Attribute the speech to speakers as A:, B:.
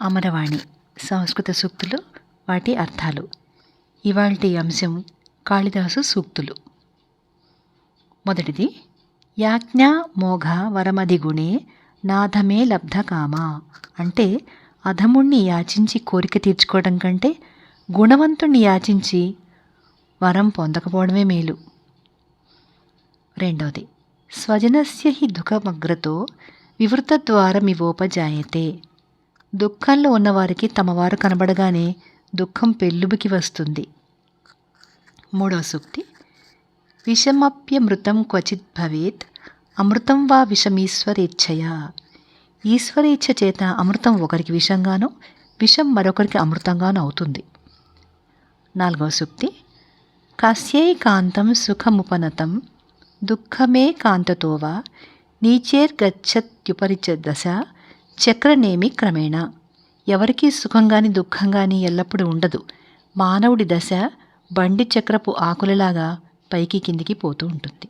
A: అమరవాణి సంస్కృత సూక్తులు, వాటి అర్థాలు. ఇవాల్టి అంశం కాళిదాసు సూక్తులు. మొదటిది, యాజ్ఞా మోఘ వరమధిగుణే నాథమే లబ్ధకామ. అంటే అధముణ్ణి యాచించి కోరిక తీర్చుకోవడం కంటే గుణవంతుణ్ణి యాచించి వరం పొందకపోవడమే మేలు. రెండవది, స్వజనస్య హి దుఃఖమగ్రతో వివృతద్వారమివోపజాయతే. దుఃఖంలో ఉన్నవారికి తమవారు కనబడగానే దుఃఖం పెళ్ళుబికి వస్తుంది. మూడవ సూక్తి, విషమప్యమృతం క్వచిత్ భవేత్ అమృతం వా విషమీశ్వరేచ్ఛయా. ఈశ్వరేచ్ఛ చేత అమృతం ఒకరికి విషంగానో విషం మరొకరికి అమృతంగానో అవుతుంది. నాలుగవ సూక్తి, కస్యైకాంతం సుఖముపనతం దుఃఖమే కాంతతో వా నీచేర్గచ్చత్యుపరిచ దశ చక్రనేమి క్రమేణ. ఎవరికీ సుఖం కానీ దుఃఖం కానీ ఎల్లప్పుడూ ఉండదు. మానవుడి దశ బండి చక్రపు ఆకులలాగా పైకి కిందికి పోతూ ఉంటుంది.